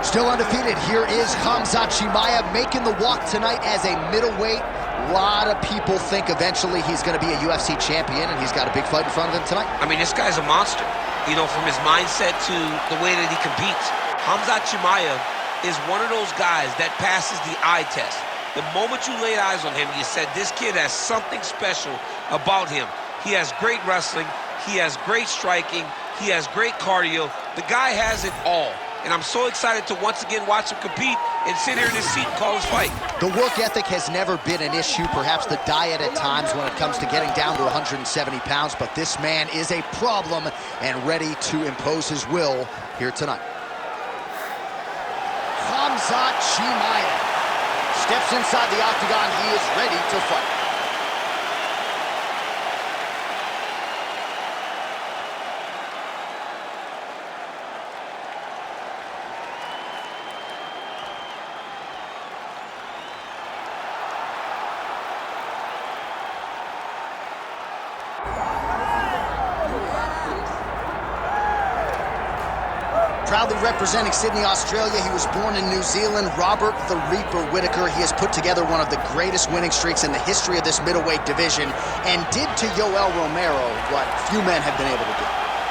Still undefeated, here is Khamzat Chimaev making the walk tonight as a middleweight. A lot of people think eventually he's going to be a UFC champion, and he's got a big fight in front of him tonight. I mean, this guy's a monster, you know, from his mindset to the way that he competes. Khamzat Chimaev is one of those guys that passes the eye test. The moment you laid eyes on him, you said, this kid has something special about him. He has great wrestling, he has great striking, he has great cardio. The guy has it all. And I'm so excited to once again watch him compete and sit here in his seat and call his fight. The work ethic has never been an issue, perhaps the diet at times when it comes to getting down to 170 pounds, but this man is a problem and ready to impose his will here tonight. Khamzat Chimaev steps inside the octagon. He is ready to fight. Proudly representing Sydney, Australia, he was born in New Zealand, Robert the Reaper Whittaker. He has put together one of the greatest winning streaks in the history of this middleweight division and did to Yoel Romero what few men have been able to do.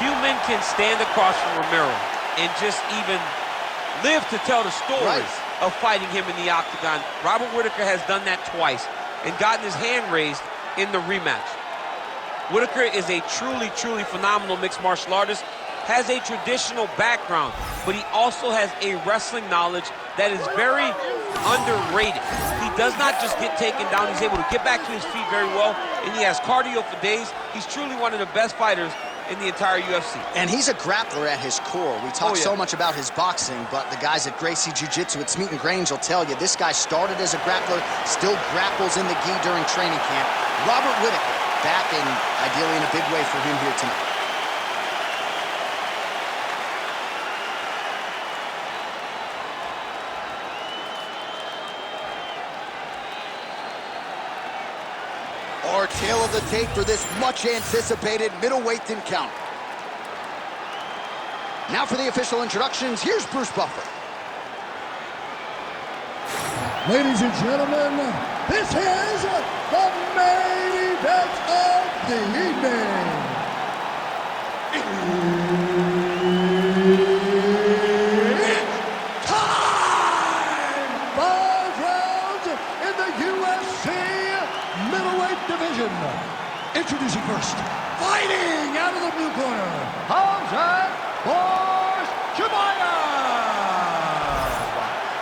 Few men can stand across from Romero and just even live to tell the stories of fighting him in the octagon. Robert Whittaker has done that twice and gotten his hand raised in the rematch. Whittaker is a truly, truly phenomenal mixed martial artist, has a traditional background, but he also has a wrestling knowledge that is very underrated. He does not just get taken down, he's able to get back to his feet very well, and he has cardio for days. He's truly one of the best fighters in the entire UFC. And he's a grappler at his core. We talk so much about his boxing, but the guys at Gracie Jiu-Jitsu at Smeaton Grange will tell you this guy started as a grappler, still grapples in the gi during training camp. Robert Whittaker back and ideally in a big way for him here tonight. Our tail of the tape for this much-anticipated middleweight encounter. Now for the official introductions, here's Bruce Buffer. Ladies and gentlemen, this is the main event of the evening. It's time! 5 rounds in the UFC middleweight division. Introducing first, fighting out of the blue corner, Khamzat Chimaev.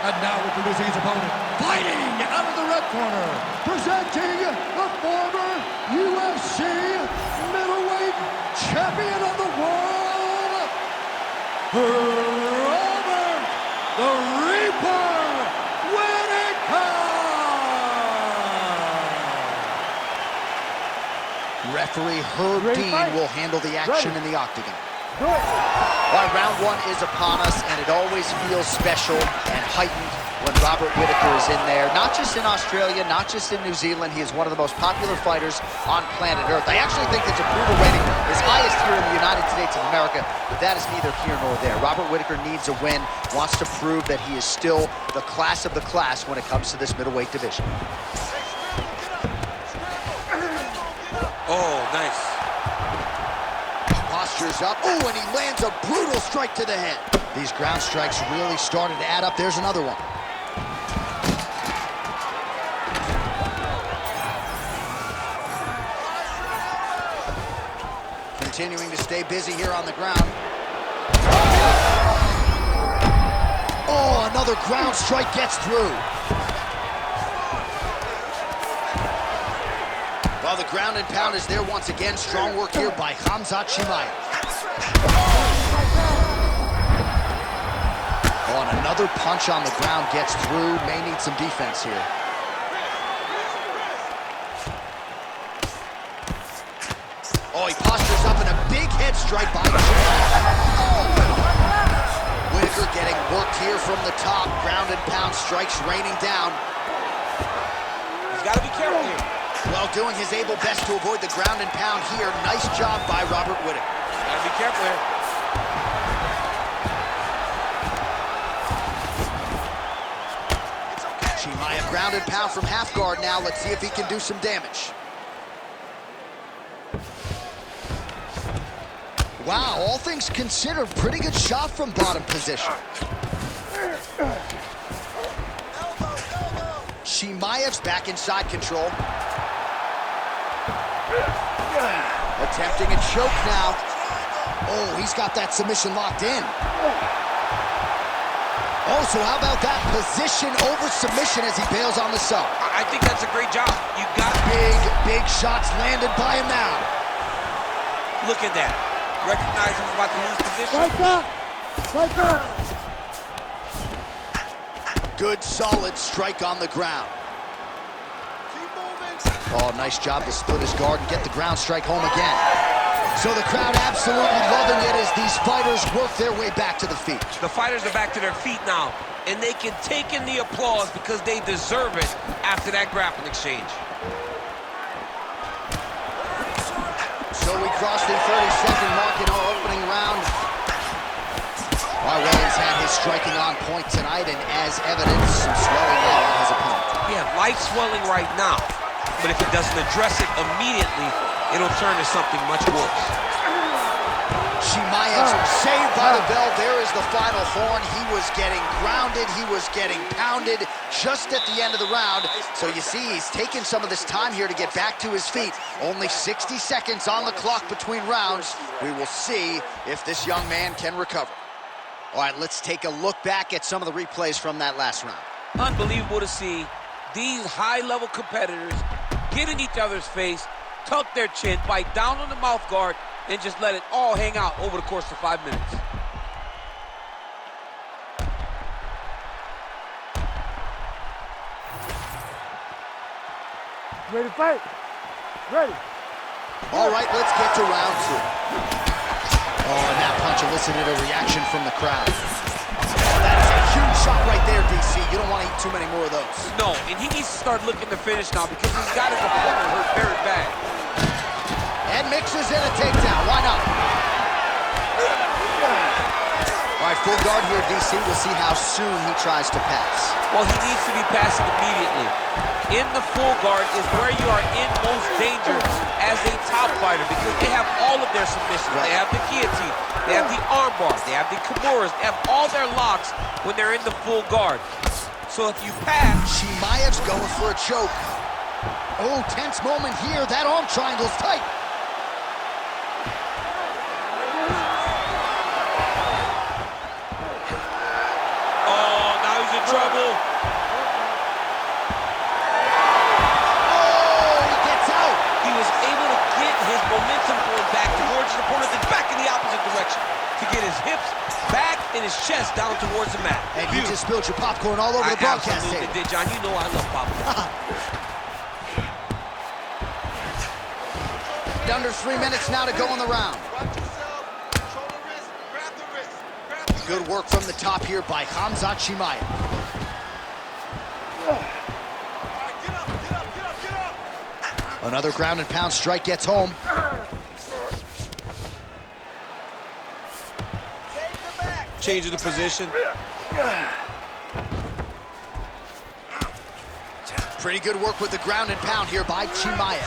And now introducing his opponent, fighting out of the red corner, presenting the former UFC middleweight champion of the world, Robert the Reaper Whittaker. Referee Herb Dean will handle the action in the octagon. Well, round one is upon us, and it always feels special and heightened when Robert Whittaker is in there. Not just in Australia, not just in New Zealand. He is one of the most popular fighters on planet Earth. I actually think his approval rating is highest here in the United States of America, but that is neither here nor there. Robert Whittaker needs a win, wants to prove that he is still the class of the class when it comes to this middleweight division. Oh, nice. Postures up. Oh, and he lands a brutal strike to the head. These ground strikes really started to add up. There's another one. Continuing to stay busy here on the ground. Oh, another ground strike gets through. Well, the ground and pound is there once again. Strong work here by Khamzat Chimaev. Oh, and another punch on the ground gets through. May need some defense here. Oh, he postures up in a big head strike by Chimaev. Whittaker getting worked here from the top. Ground and pound strikes raining down. He's got to be careful here. Well, doing his able best to avoid the ground and pound here. Nice job by Robert Whittaker. Gotta be careful here. ground and pound from half guard now. Let's see if he can do some damage. Wow, all things considered, pretty good shot from bottom position. Chimaev's back inside control. Attempting a choke now. Oh, he's got that submission locked in. Oh, so how about that position over submission as he bails on the sub? I think that's a great job. You got big shots landed by him now. Look at that. Recognize he's about to lose position. Right back. Good, solid strike on the ground. Oh, nice job to split his guard and get the ground strike home again. So the crowd absolutely loving it as these fighters work their way back to the feet. The fighters are back to their feet now, and they can take in the applause because they deserve it after that grappling exchange. So we crossed the 30-second mark in our opening round. Wiley's had his striking on point tonight, and as evidence, some swelling there on his opponent. Yeah, light swelling right now, but if it doesn't address it immediately, it'll turn to something much worse. Chimaev saved by the bell. There is the final horn. He was getting grounded. He was getting pounded just at the end of the round. So you see, he's taken some of this time here to get back to his feet. Only 60 seconds on the clock between rounds. We will see if this young man can recover. All right, let's take a look back at some of the replays from that last round. Unbelievable to see these high-level competitors get in each other's face, tuck their chin, bite down on the mouth guard, and just let it all hang out over the course of 5 minutes. Ready to fight? Ready. All right, let's get to round two. Oh, and that punch elicited a reaction from the crowd. Oh, that is a huge shot right there, DC. You don't want to eat too many more of those. No, and he needs to start looking to finish now because he's got his opponent hurt very bad. And mixes in a takedown. Why not? All right, full guard here, DC. We'll see how soon he tries to pass. Well, he needs to be passing immediately. In the full guard is where you are in most danger as a top fighter because they have all of their submissions. Right. They have the guillotine, they have the arm bars, they have the kimuras, they have all their locks when they're in the full guard. So if you pass... Chimaev's going for a choke. Oh, tense moment here. That arm triangle's tight. Oh, now he's in trouble. Momentum going back towards his opponent, then back in the opposite direction to get his hips back and his chest down towards the mat. And you just spilled your popcorn all over the broadcast table. I absolutely did, John. You know I love popcorn. Under 3 minutes now to go in the round. Good work from the top here by Khamzat Chimaev. Another ground and pound strike gets home. Changing the position. Pretty good work with the ground and pound here by Chimaev.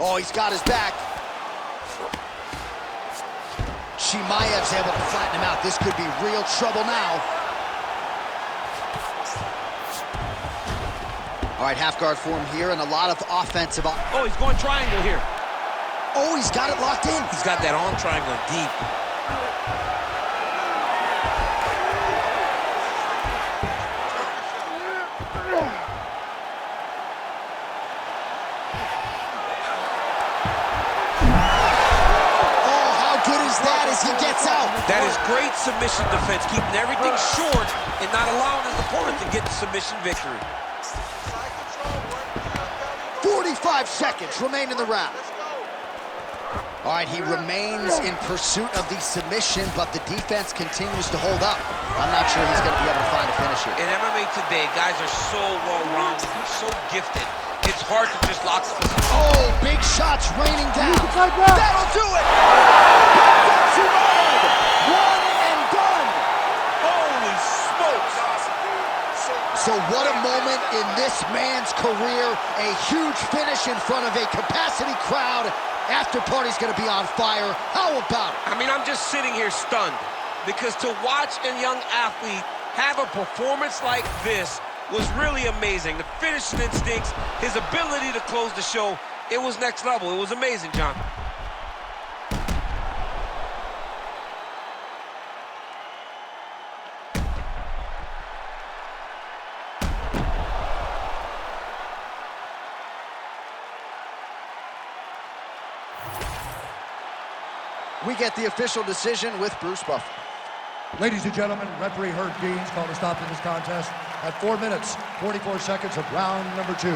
Oh, he's got his back. Chimaev's able to flatten him out. This could be real trouble now. All right, half guard form here and a lot of offensive. Oh, he's going triangle here. Oh, he's got it locked in. He's got that arm triangle deep. Oh, how good is that as he gets out? That is great submission defense, keeping everything short and not allowing his opponent to get the submission victory. 45 seconds remain in the round. All right, he remains in pursuit of the submission, but the defense continues to hold up. I'm not sure he's going to be able to find a finisher. In MMA today, guys are so well-rounded, so gifted. It's hard to just lock them. Oh, big shots raining down. Like that. That'll do it! One and done! So what a moment in this man's career. A huge finish in front of a capacity crowd. After party's gonna be on fire. How about it? I mean, I'm just sitting here stunned because to watch a young athlete have a performance like this was really amazing. The finishing instincts, his ability to close the show, it was next level. It was amazing, John. We get the official decision with Bruce Buffer. Ladies and gentlemen, referee Herb Deans called a stop to this contest at 4 minutes, 44 seconds of round number 2.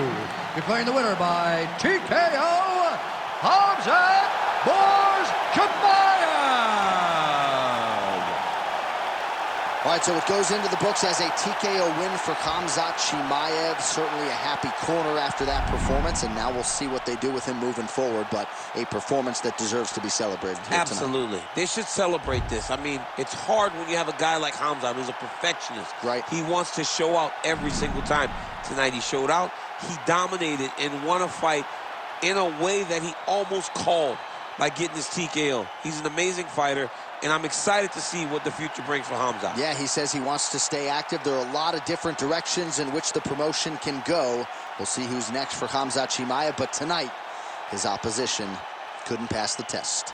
Declaring the winner by TKO, Khamzat Chimaev. All right, so it goes into the books as a TKO win for Khamzat Chimaev. Certainly a happy corner after that performance, and now we'll see what they do with him moving forward, but a performance that deserves to be celebrated here Absolutely. tonight. They should celebrate this. I mean, it's hard when you have a guy like Khamzat who's a perfectionist. Right. He wants to show out every single time. Tonight he showed out. He dominated and won a fight in a way that he almost called by getting his TKO. He's an amazing fighter, and I'm excited to see what the future brings for Khamzat. Yeah, he says he wants to stay active. There are a lot of different directions in which the promotion can go. We'll see who's next for Khamzat Chimaev, but tonight, his opposition couldn't pass the test.